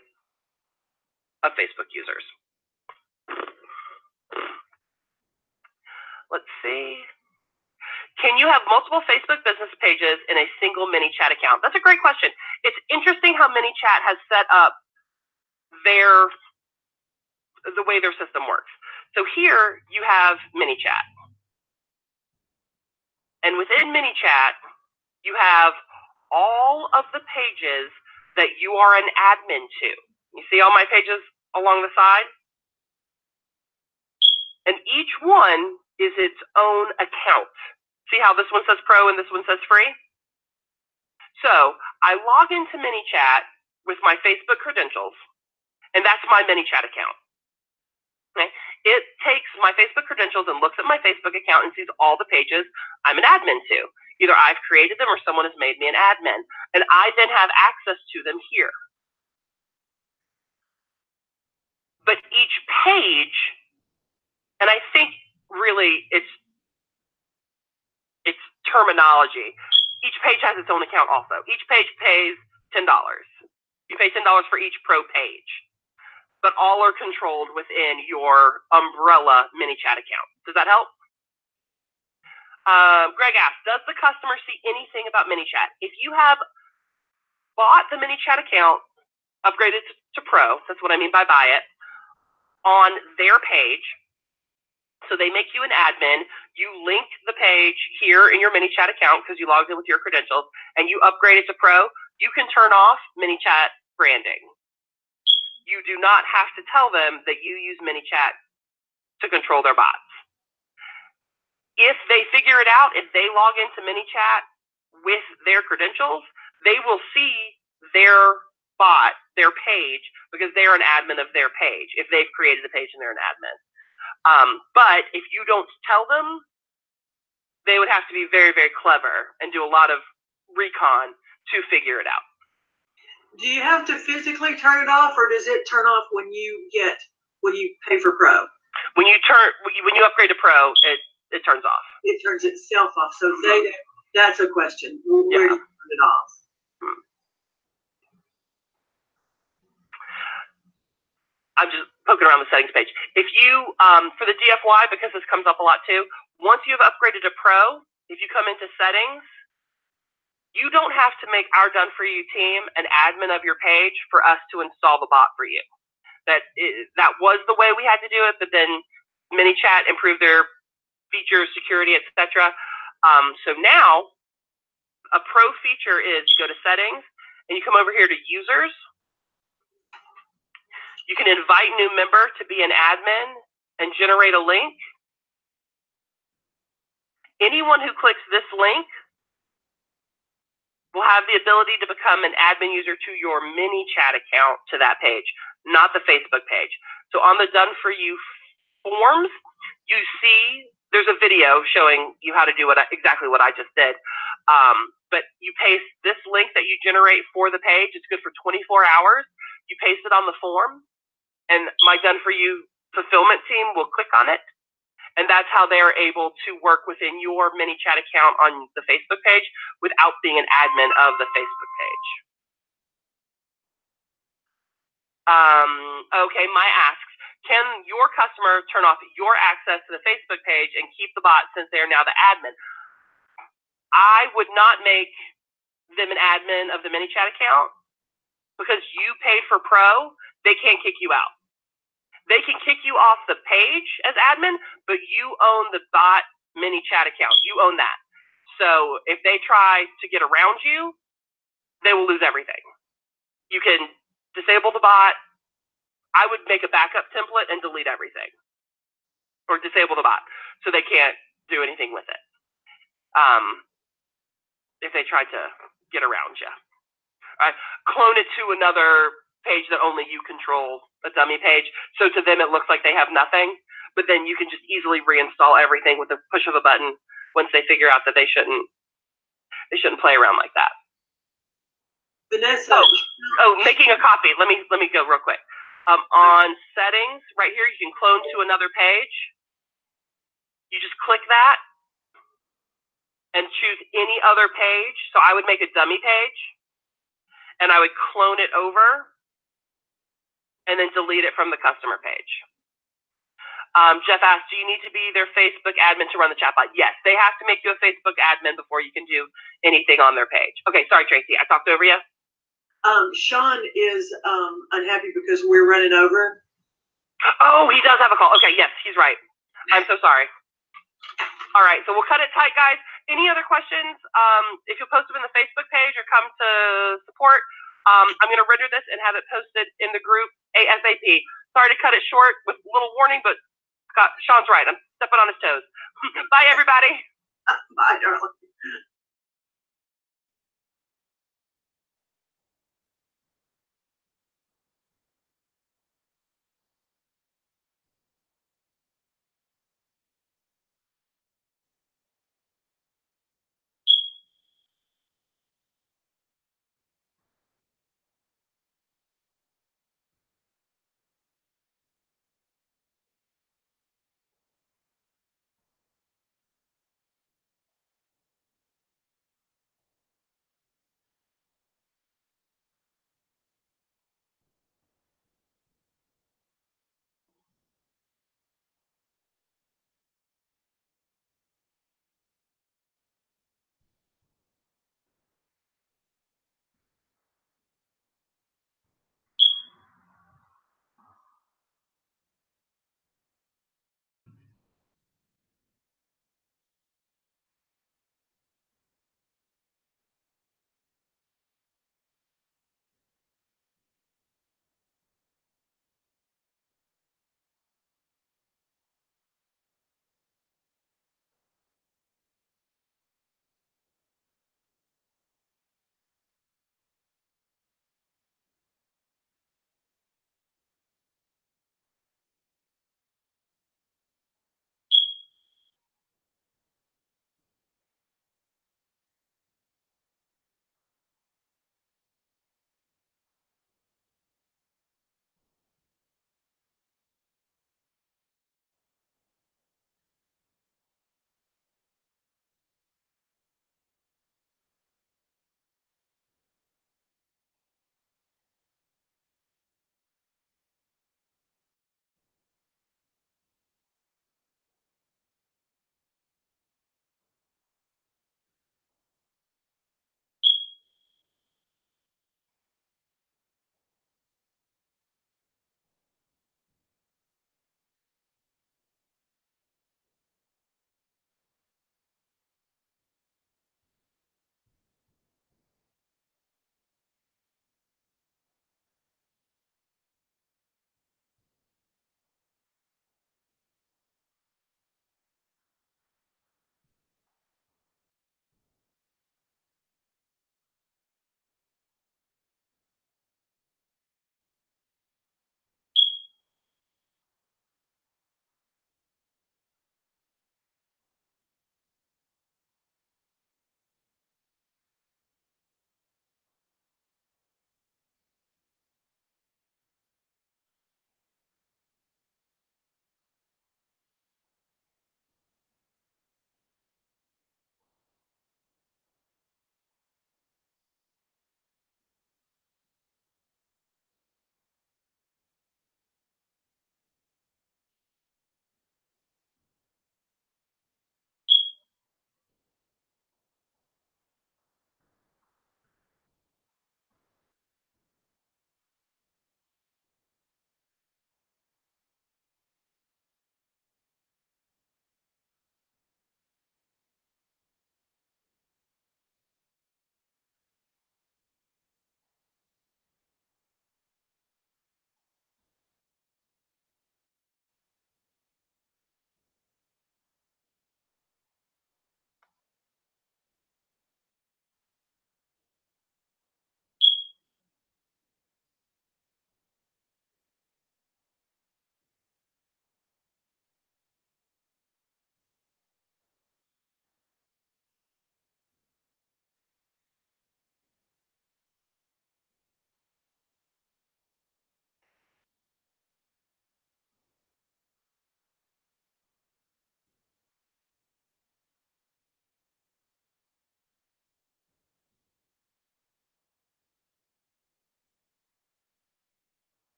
S1: of Facebook users. Let's see. Can you have multiple Facebook business pages in a single ManyChat account? That's a great question. It's interesting how ManyChat has set up the way their system works. So here you have ManyChat. And within ManyChat, you have all of the pages that you are an admin to. You see all my pages along the side? And each one is its own account. See how this one says pro and this one says free? So I log into ManyChat with my Facebook credentials, and that's my ManyChat account. Okay? It takes my Facebook credentials and looks at my Facebook account and sees all the pages I'm an admin to. Either I've created them or someone has made me an admin. And I then have access to them here. But each page, and I think really it's terminology. Each page has its own account also. Each page pays $10. You pay $10 for each pro page. But all are controlled within your umbrella ManyChat account. Does that help? Greg asked, does the customer see anything about ManyChat? If you have bought the mini chat account, upgraded to Pro, that's what I mean by buy it, on their page. So they make you an admin, you link the page here in your mini chat account because you logged in with your credentials, and you upgrade it to Pro, you can turn off mini chat branding. You do not have to tell them that you use mini chat to control their bots. If they figure it out, if they log into mini chat with their credentials, they will see their bot, their page, because they're an admin of their page. If they've created the page and they're an admin. But if you don't tell them, they would have to be very, very clever and do a lot of recon to figure it out.
S2: Do you have to physically turn it off, or does it turn off when you pay for Pro?
S1: When you upgrade to Pro, it turns off.
S2: It turns itself off. So that's a question. Where do you turn it off?
S1: I'm just poking around the settings page. If you, for the DFY, because this comes up a lot too, once you've upgraded to Pro, if you come into settings, you don't have to make our Done For You team an admin of your page for us to install the bot for you. That was the way we had to do it, but then ManyChat improved their features, security, etc. So now, a Pro feature is you go to settings, and you come over here to users. You can invite new member to be an admin and generate a link. Anyone who clicks this link will have the ability to become an admin user to your ManyChat account to that page, not the Facebook page. So on the Done For You forms, you see there's a video showing you how to do exactly what I just did. But you paste this link that you generate for the page. It's good for 24 hours. You paste it on the form, and my Done For You fulfillment team will click on it. And that's how they're able to work within your ManyChat account on the Facebook page without being an admin of the Facebook page. Okay, Maya asks, can your customer turn off your access to the Facebook page and keep the bot since they are now the admin? I would not make them an admin of the ManyChat account because you paid for Pro. They can't kick you out. They can kick you off the page as admin, but you own the bot ManyChat account. You own that. So if they try to get around you, they will lose everything. You can disable the bot. I would make a backup template and delete everything. Or disable the bot so they can't do anything with it. If they try to get around you. All right. Clone it to another page that only you control, a dummy page. So to them, it looks like they have nothing, but then you can just easily reinstall everything with the push of a button once they figure out that they shouldn't play around like that.
S2: Vanessa.
S1: Oh, making a copy. Let me go real quick. On settings, right here, you can clone to another page. You just click that and choose any other page. So I would make a dummy page, and I would clone it over and then delete it from the customer page. Jeff asked, do you need to be their Facebook admin to run the chatbot? Yes, they have to make you a Facebook admin before you can do anything on their page. Okay, sorry, Tracy, I talked over you.
S2: Sean is unhappy because we're running over.
S1: Oh, he does have a call. Okay, yes, he's right. I'm so sorry. All right, so we'll cut it tight, guys. Any other questions? If you'll post them in the Facebook page or come to support, I'm going to render this and have it posted in the group ASAP. Sorry to cut it short with a little warning, but Sean's right. I'm stepping on his toes. Bye, everybody.
S2: Bye, darling.